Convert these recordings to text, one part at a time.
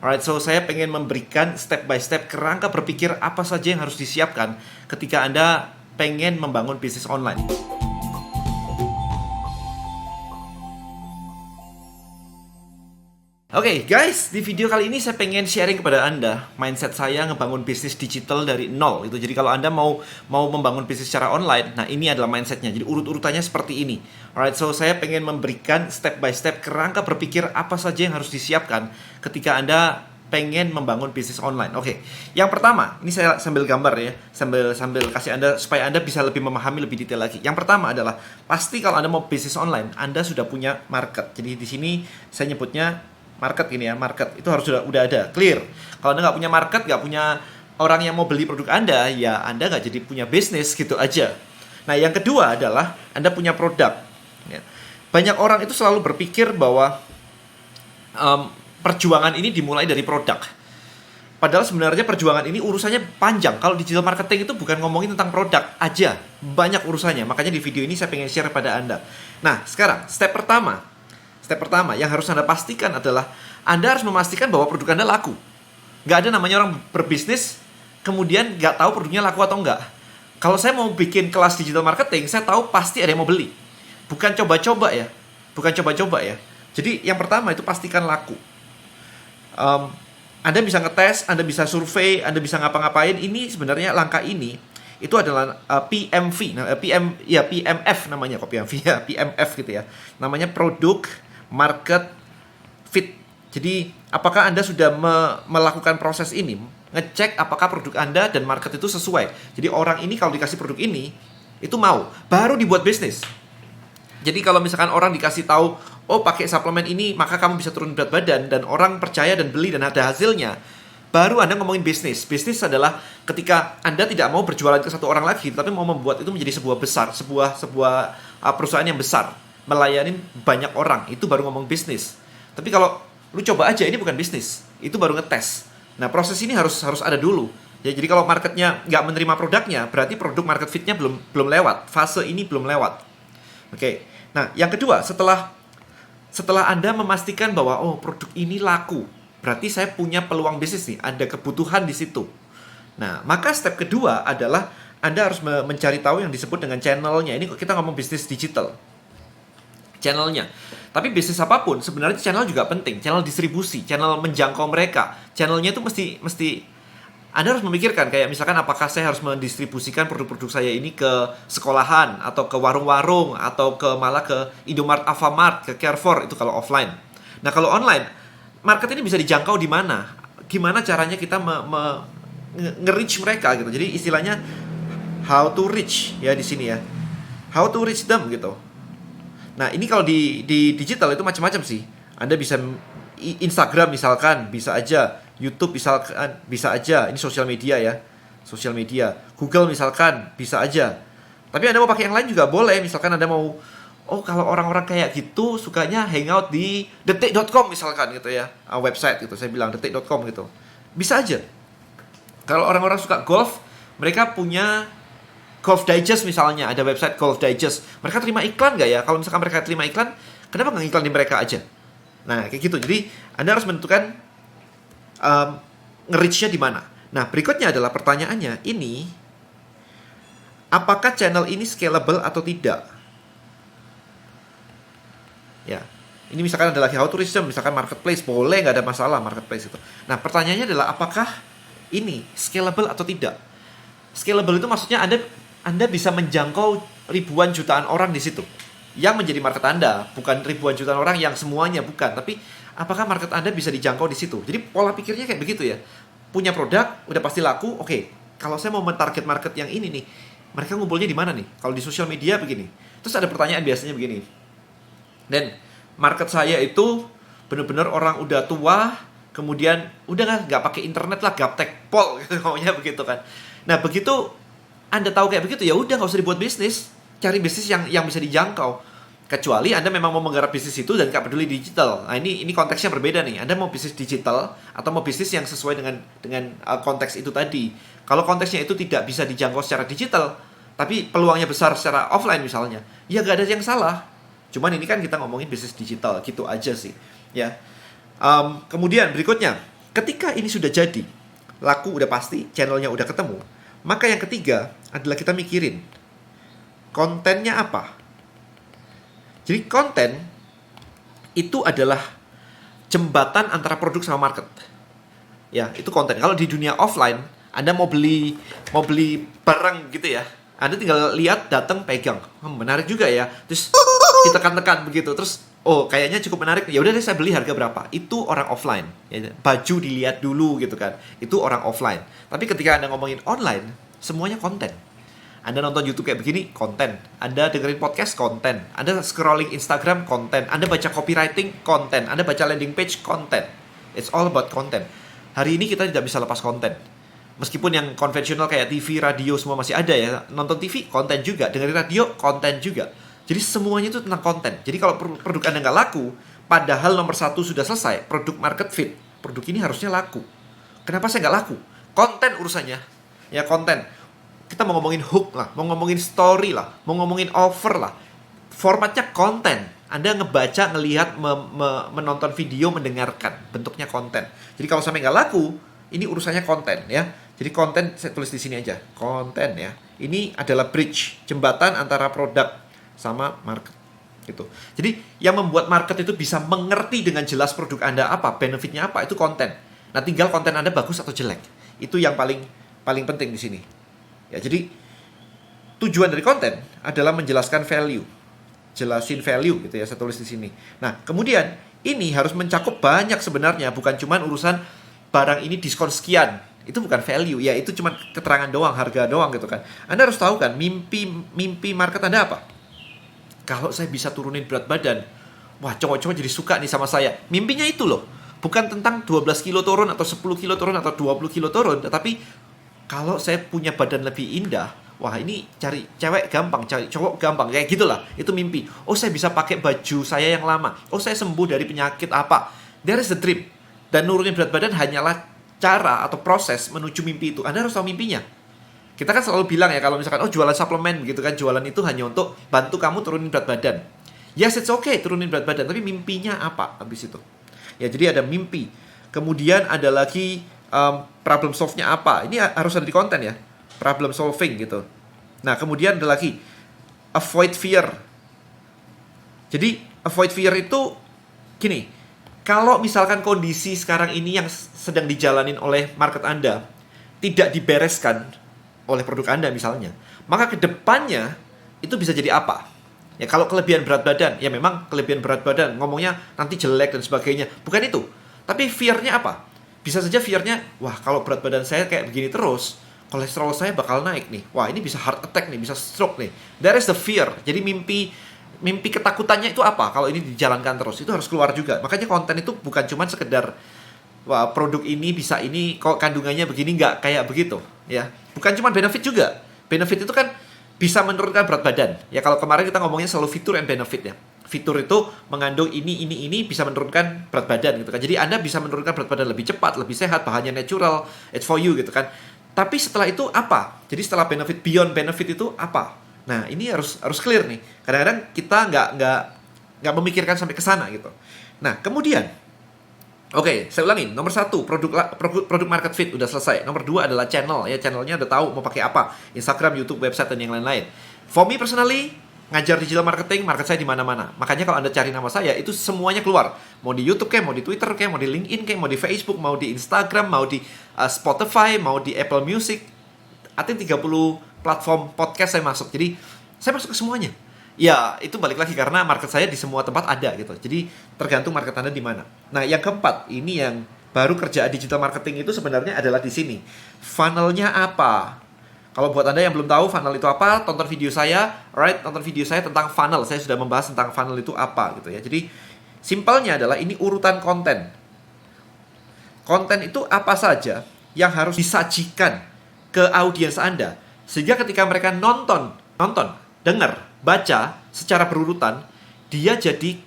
Alright, so saya pengen memberikan step by step kerangka berpikir apa saja yang harus disiapkan ketika Anda pengen membangun bisnis online. Oke, guys, di video kali ini saya pengen sharing kepada Anda mindset saya ngebangun bisnis digital dari nol itu. Jadi kalau Anda mau membangun bisnis secara online, nah ini adalah mindsetnya. Jadi urut-urutannya seperti ini. Alright, so saya pengen memberikan step by step kerangka berpikir apa saja yang harus disiapkan ketika Anda pengen membangun bisnis online. Oke, yang pertama, ini saya sambil gambar ya, sambil kasih Anda supaya Anda bisa lebih memahami lebih detail lagi. Yang pertama adalah pasti kalau Anda mau bisnis online, Anda sudah punya market. Jadi di sini saya nyebutnya market gini ya, market itu harus udah ada, clear. Kalau Anda nggak punya market, nggak punya orang yang mau beli produk Anda, ya Anda nggak jadi punya bisnis gitu aja. Nah, yang kedua adalah Anda punya produk. Ya. Banyak orang itu selalu berpikir bahwa perjuangan ini dimulai dari produk. Padahal sebenarnya perjuangan ini urusannya panjang. Kalau digital marketing itu bukan ngomongin tentang produk aja, banyak urusannya. Makanya di video ini saya pengen share pada Anda. Nah, sekarang step pertama yang harus Anda pastikan adalah Anda harus memastikan bahwa produk Anda laku. Nggak ada namanya orang berbisnis kemudian nggak tahu produknya laku atau enggak. Kalau saya mau bikin kelas digital marketing, saya tahu pasti ada yang mau beli. Bukan coba-coba ya. Jadi yang pertama itu pastikan laku. Anda bisa ngetes, Anda bisa survei, Anda bisa ngapa-ngapain. Ini sebenarnya langkah ini itu adalah PMV, PMF namanya kok PMV ya, PMF gitu ya. Namanya produk market fit. Jadi apakah Anda sudah melakukan proses ini, ngecek apakah produk Anda dan market itu sesuai. Jadi orang ini kalau dikasih produk ini itu mau, baru dibuat bisnis. Jadi kalau misalkan orang dikasih tahu, oh pakai suplemen ini maka kamu bisa turun berat badan, dan orang percaya dan beli dan ada hasilnya, baru Anda ngomongin bisnis. Bisnis adalah ketika Anda tidak mau berjualan ke satu orang lagi, tapi mau membuat itu menjadi sebuah besar, sebuah perusahaan yang besar, melayani banyak orang, itu baru ngomong bisnis. Tapi kalau lu coba aja, ini bukan bisnis, itu baru ngetes. Nah, proses ini harus ada dulu. Ya, jadi kalau marketnya nggak menerima produknya, berarti produk market fitnya belum lewat, fase ini belum lewat. Oke. Nah, yang kedua, setelah Anda memastikan bahwa oh produk ini laku, berarti saya punya peluang bisnis nih, ada kebutuhan di situ. Nah, maka step kedua adalah Anda harus mencari tahu yang disebut dengan channelnya. Ini kita ngomong bisnis digital. Channelnya. Tapi bisnis apapun, sebenarnya channel juga penting. Channel distribusi, channel menjangkau mereka. Channelnya itu mesti Anda harus memikirkan, kayak misalkan apakah saya harus mendistribusikan produk-produk saya ini ke sekolahan, atau ke warung-warung, atau malah ke Indomaret, Alfamart, ke Carrefour, itu kalau offline. Nah, kalau online, market ini bisa dijangkau di mana? Gimana caranya kita nge-reach mereka gitu. Jadi istilahnya how to reach ya di sini ya. How to reach them gitu. Nah, ini kalau di digital itu macam-macam sih. Anda bisa Instagram misalkan, bisa aja. YouTube misalkan, bisa aja. Ini sosial media ya. Sosial media. Google misalkan, bisa aja. Tapi Anda mau pakai yang lain juga boleh. Misalkan Anda mau, oh kalau orang-orang kayak gitu sukanya hangout di detik.com misalkan gitu ya, website gitu, saya bilang detik.com gitu, bisa aja. Kalau orang-orang suka golf, mereka punya Golf Digest misalnya, ada website Golf Digest, mereka terima iklan nggak ya? Kalau misalkan mereka terima iklan, kenapa nggak iklan di mereka aja? Nah, kayak gitu. Jadi Anda harus menentukan nge-reach-nya di mana. Nah, berikutnya adalah pertanyaannya ini, apakah channel ini scalable atau tidak? Ya, ini misalkan ada lagi how to reach them, misalkan marketplace, boleh, nggak ada masalah marketplace itu. Nah, pertanyaannya adalah apakah ini scalable atau tidak? Scalable itu maksudnya Anda bisa menjangkau ribuan jutaan orang di situ yang menjadi market Anda, bukan ribuan jutaan orang yang semuanya, bukan, tapi apakah market Anda bisa dijangkau di situ. Jadi pola pikirnya kayak begitu ya. Punya produk, udah pasti laku, oke. Kalau saya mau mentarget market yang ini nih, mereka ngumpulnya di mana nih? Kalau di sosial media begini. Terus ada pertanyaan biasanya begini. Dan market saya itu benar-benar orang udah tua, kemudian udah nggak pakai internet lah, gaptek pol gitu, ngomongnya begitu kan. Nah, begitu Anda tahu kayak begitu, ya udah nggak usah dibuat bisnis, cari bisnis yang bisa dijangkau. Kecuali Anda memang mau menggarap bisnis itu dan nggak peduli digital. Nah, ini konteksnya berbeda nih. Anda mau bisnis digital atau mau bisnis yang sesuai dengan konteks itu tadi. Kalau konteksnya itu tidak bisa dijangkau secara digital, tapi peluangnya besar secara offline misalnya, ya nggak ada yang salah. Cuman ini kan kita ngomongin bisnis digital, gitu aja sih. Ya. Kemudian berikutnya, Ketika ini sudah jadi, laku udah pasti, channelnya udah ketemu, maka yang ketiga adalah kita mikirin kontennya apa. Jadi konten itu adalah jembatan antara produk sama market. Ya, itu konten. Kalau di dunia offline, Anda mau beli barang gitu ya, Anda tinggal lihat, datang, pegang. Menarik juga ya. Terus ditekan-tekan begitu. Terus oh, kayaknya cukup menarik. Ya udah deh, saya beli, harga berapa? Itu orang offline. Ya, baju dilihat dulu gitu kan. Itu orang offline. Tapi ketika Anda ngomongin online, semuanya konten. Anda nonton YouTube kayak begini, konten. Anda dengerin podcast, konten. Anda scrolling Instagram, konten. Anda baca copywriting, konten. Anda baca landing page, konten. It's all about content. Hari ini kita tidak bisa lepas konten. Meskipun yang konvensional kayak TV, radio semua masih ada ya. Nonton TV, konten juga. Dengerin radio, konten juga. Jadi semuanya itu tentang konten. Jadi kalau produk Anda nggak laku, padahal nomor 1 sudah selesai, produk market fit, produk ini harusnya laku. Kenapa saya nggak laku? Konten urusannya. Ya konten. Kita mau ngomongin hook lah, mau ngomongin story lah, mau ngomongin offer lah. Formatnya konten. Anda ngebaca, ngelihat, menonton video, mendengarkan. Bentuknya konten. Jadi kalau sampai nggak laku, ini urusannya konten ya. Jadi konten, saya tulis di sini aja. Konten ya. Ini adalah bridge, jembatan antara produk sama market. Gitu. Jadi yang membuat market itu bisa mengerti dengan jelas produk Anda apa, benefitnya apa, itu konten. Nah tinggal konten Anda bagus atau jelek. Itu yang paling penting di sini. Ya, jadi tujuan dari konten adalah menjelaskan value. Jelasin value gitu ya, saya tulis di sini. Nah, kemudian ini harus mencakup banyak sebenarnya, bukan cuma urusan barang ini diskon sekian. Itu bukan value, ya itu cuma keterangan doang, harga doang gitu kan. Anda harus tahu kan mimpi market Anda apa? Kalau saya bisa turunin berat badan, wah cowok-cowok jadi suka nih sama saya. Mimpinya itu loh. Bukan tentang 12 kilo turun atau 10 kilo turun atau 20 kilo turun, tetapi kalau saya punya badan lebih indah, wah ini cari cewek gampang, cari cowok gampang, kayak gitulah. Itu mimpi. Oh saya bisa pakai baju saya yang lama. Oh saya sembuh dari penyakit apa. There is the dream. Dan nurunin berat badan hanyalah cara atau proses menuju mimpi itu. Anda harus tahu mimpinya. Kita kan selalu bilang ya, kalau misalkan oh jualan suplemen gitu kan, jualan itu hanya untuk bantu kamu turunin berat badan. Yes, it's okay turunin berat badan, tapi mimpinya apa habis itu? Ya jadi ada mimpi. Kemudian ada lagi problem solve-nya apa? Ini harus ada di konten ya. Problem solving gitu. Nah, kemudian ada lagi avoid fear. Jadi, avoid fear itu gini. Kalau misalkan kondisi sekarang ini yang sedang dijalanin oleh market Anda tidak dibereskan oleh produk Anda misalnya, maka ke depannya itu bisa jadi apa? Ya kalau kelebihan berat badan, ya memang kelebihan berat badan, ngomongnya nanti jelek dan sebagainya. Bukan itu. Tapi fear-nya apa? Bisa saja fear-nya, wah kalau berat badan saya kayak begini terus, kolesterol saya bakal naik nih. Wah ini bisa heart attack nih, bisa stroke nih. There is the fear. Jadi mimpi ketakutannya itu apa? Kalau ini dijalankan terus, itu harus keluar juga. Makanya konten itu bukan cuma sekedar, wah produk ini bisa ini, kok kandungannya begini, nggak kayak begitu. Ya, bukan cuma benefit juga. Benefit itu kan bisa menurunkan berat badan. Ya kalau kemarin kita ngomongnya selalu fitur and benefit ya. Fitur itu mengandung ini bisa menurunkan berat badan gitu kan. Jadi Anda bisa menurunkan berat badan lebih cepat, lebih sehat, bahannya natural, it's for you gitu kan. Tapi setelah itu apa? Jadi setelah benefit, beyond benefit itu apa? Nah, ini harus clear nih. Kadang-kadang kita nggak memikirkan sampai ke sana gitu. Nah, kemudian oke, saya ulangin. Nomor 1, produk market fit udah selesai. Nomor 2 adalah channel. Ya, channelnya udah tahu mau pakai apa. Instagram, YouTube, website, dan yang lain-lain. For me personally, ngajar digital marketing, market saya di mana-mana. Makanya kalau Anda cari nama saya, itu semuanya keluar. Mau di YouTube kayak, mau di Twitter kayak, mau di LinkedIn kayak, mau di Facebook, mau di Instagram, mau di Spotify, mau di Apple Music. Artinya 30 platform podcast saya masuk. Jadi, saya masuk ke semuanya. Ya, itu balik lagi karena market saya di semua tempat ada gitu. Jadi, tergantung market Anda di mana. Nah, yang keempat, ini yang baru kerjaan digital marketing itu sebenarnya adalah di sini. Funnel-nya apa? Kalau buat Anda yang belum tahu funnel itu apa, tonton video saya, tonton video saya tentang funnel. Saya sudah membahas tentang funnel itu apa gitu ya. Jadi, simpelnya adalah ini urutan konten. Konten itu apa saja yang harus disajikan ke audiens Anda. Sehingga ketika mereka nonton, dengar, baca secara berurutan, dia jadi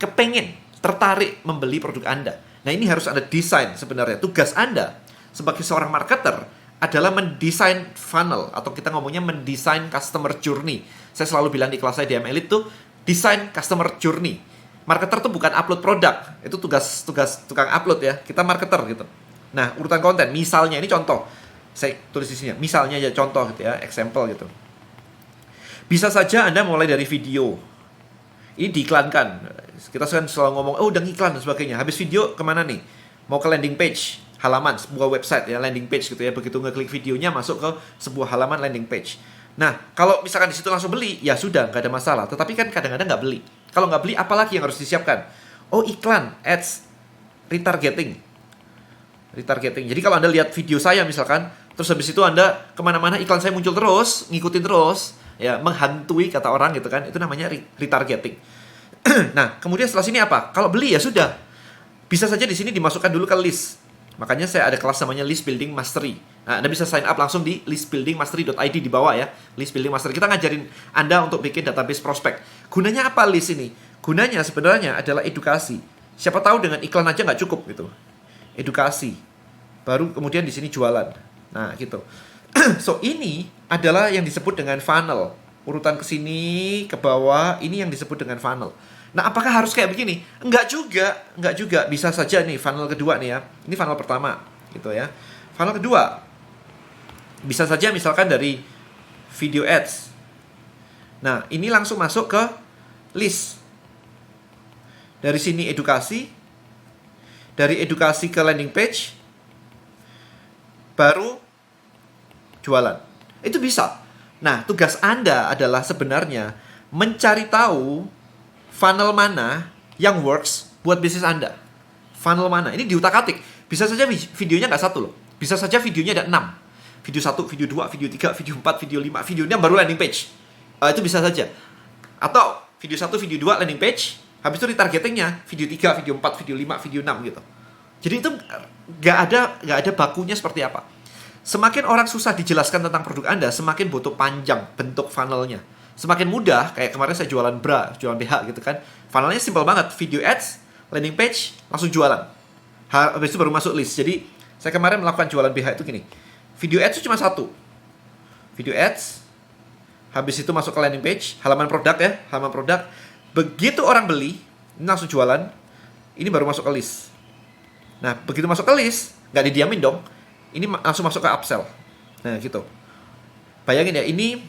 kepengen, tertarik membeli produk Anda. Nah, ini harus Anda desain sebenarnya. Tugas Anda sebagai seorang marketer adalah mendesain funnel, atau kita ngomongnya mendesain customer journey. Saya selalu bilang di kelas saya di M Elite tuh, desain customer journey. Marketer tuh bukan upload produk, itu tugas tukang upload ya. Kita marketer gitu. Nah, urutan konten, misalnya ini contoh. Saya tulis di sini, misalnya aja contoh gitu ya, example gitu. Bisa saja Anda mulai dari video. Ini diiklankan. Kita selalu ngomong, oh udah ngiklan dan sebagainya. Habis video kemana nih? Mau ke landing page, halaman, sebuah website ya, landing page gitu ya. Begitu ngeklik videonya masuk ke sebuah halaman landing page. Nah, kalau misalkan di situ langsung beli, ya sudah, nggak ada masalah. Tetapi kan kadang-kadang nggak beli. Kalau nggak beli, apalagi yang harus disiapkan? Oh, iklan, ads, retargeting. Retargeting. Jadi kalau Anda lihat video saya misalkan, terus habis itu Anda kemana-mana iklan saya muncul terus, ngikutin terus, ya menghantui kata orang gitu kan, itu namanya retargeting. Nah, kemudian setelah sini apa? Kalau beli ya sudah. Bisa saja di sini dimasukkan dulu ke list. Makanya saya ada kelas namanya List Building Mastery. Nah, Anda bisa sign up langsung di listbuildingmastery.id di bawah ya. List Building Mastery. Kita ngajarin Anda untuk bikin database prospek. Gunanya apa list ini? Gunanya sebenarnya adalah edukasi. Siapa tahu dengan iklan aja nggak cukup gitu. Edukasi. Baru kemudian di sini jualan. Nah, gitu. So, ini adalah yang disebut dengan funnel. Urutan ke sini, ke bawah, ini yang disebut dengan funnel. Nah, apakah harus kayak begini? Enggak juga. Bisa saja nih funnel kedua nih ya. Ini funnel pertama, gitu ya. Funnel kedua, bisa saja misalkan dari video ads. Nah, ini langsung masuk ke list. Dari sini edukasi. Dari edukasi ke landing page. Baru jualan. Itu bisa. Nah, tugas Anda adalah sebenarnya mencari tahu funnel mana yang works buat bisnis Anda. Funnel mana? Ini diutak-atik. Bisa saja videonya nggak satu loh. Bisa saja videonya ada 6. Video 1, video 2, video 3, video 4, video 5. Video ini yang baru landing page. Itu bisa saja. Atau video 1, video 2 landing page. Habis itu retargetingnya video 3, video 4, video 5, video 6 gitu. Jadi itu nggak ada bakunya seperti apa. Semakin orang susah dijelaskan tentang produk Anda, semakin butuh panjang bentuk funnelnya. Semakin mudah, kayak kemarin saya jualan bra, jualan BH gitu kan. Funnelnya simple banget, video ads, landing page, langsung jualan. Habis itu baru masuk list. Jadi, saya kemarin melakukan jualan BH itu gini. Video ads itu cuma satu. Video ads, habis itu masuk ke landing page, halaman produk ya, halaman produk. Begitu orang beli, ini langsung jualan, ini baru masuk ke list. Nah, begitu masuk ke list, nggak didiamin dong. Ini langsung masuk ke upsell. Nah, gitu. Bayangin ya, ini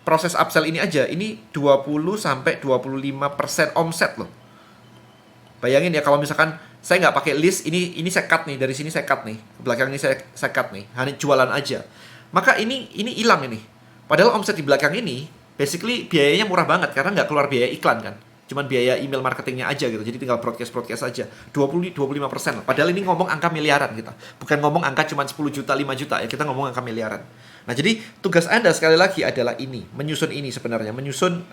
proses upsell ini aja, ini 20-25% omset loh. Bayangin ya, kalau misalkan saya nggak pakai list, ini saya cut nih, dari sini saya cut nih, belakang ini saya cut nih, hanya jualan aja. Maka ini hilang ini. Padahal omset di belakang ini, basically biayanya murah banget, karena nggak keluar biaya iklan kan. Cuman biaya email marketingnya aja gitu. Jadi tinggal broadcast aja. 20-25%. Padahal ini ngomong angka miliaran kita. Bukan ngomong angka cuma 10 juta, 5 juta ya. Kita ngomong angka miliaran. Nah, jadi tugas Anda sekali lagi adalah ini. Menyusun ini sebenarnya. Menyusun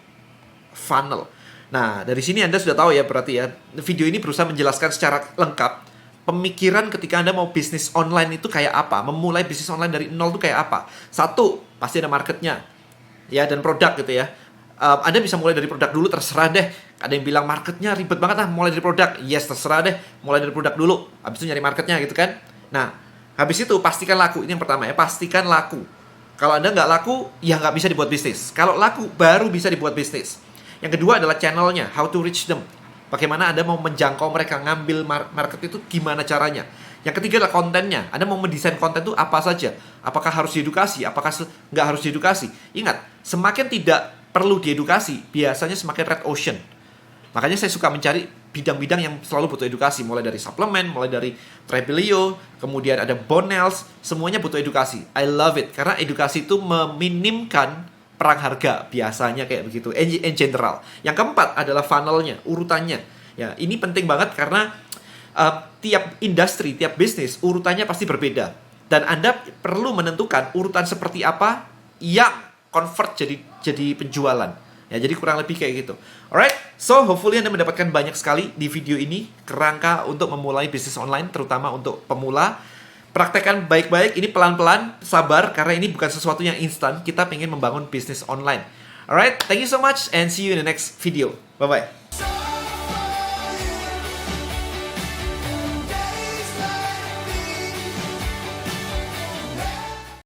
funnel. Nah, dari sini Anda sudah tahu ya berarti ya. Video ini berusaha menjelaskan secara lengkap pemikiran ketika Anda mau bisnis online itu kayak apa. Memulai bisnis online dari nol itu kayak apa. Satu, pasti ada marketnya. Ya, dan produk gitu ya. Anda bisa mulai dari produk dulu, terserah deh. Ada yang bilang marketnya ribet banget mulai dari produk. Yes, terserah deh, mulai dari produk dulu. Habis itu nyari marketnya gitu kan. Nah, habis itu pastikan laku. Ini yang pertama ya, pastikan laku. Kalau Anda nggak laku, ya nggak bisa dibuat bisnis. Kalau laku, baru bisa dibuat bisnis. Yang kedua adalah channelnya, how to reach them. Bagaimana Anda mau menjangkau mereka, ngambil market itu gimana caranya. Yang ketiga adalah kontennya. Anda mau mendesain konten itu apa saja. Apakah harus diedukasi, apakah nggak harus diedukasi. Ingat, semakin tidak perlu diedukasi, biasanya semakin red ocean. Makanya saya suka mencari bidang-bidang yang selalu butuh edukasi. Mulai dari suplemen, mulai dari Trebelio, kemudian ada Bonels, semuanya butuh edukasi. I love it, karena edukasi itu meminimkan perang harga. Biasanya kayak begitu, in general. Yang keempat adalah funnelnya, urutannya. Ya, ini penting banget karena tiap industri, tiap bisnis, urutannya pasti berbeda. Dan Anda perlu menentukan urutan seperti apa yang convert jadi penjualan. Ya, jadi kurang lebih kayak gitu. Alright, so hopefully Anda mendapatkan banyak sekali di video ini kerangka untuk memulai bisnis online, terutama untuk pemula. Praktekkan baik-baik, ini pelan-pelan, sabar, karena ini bukan sesuatu yang instan. Kita pengen membangun bisnis online. Alright, thank you so much and see you in the next video. Bye-bye.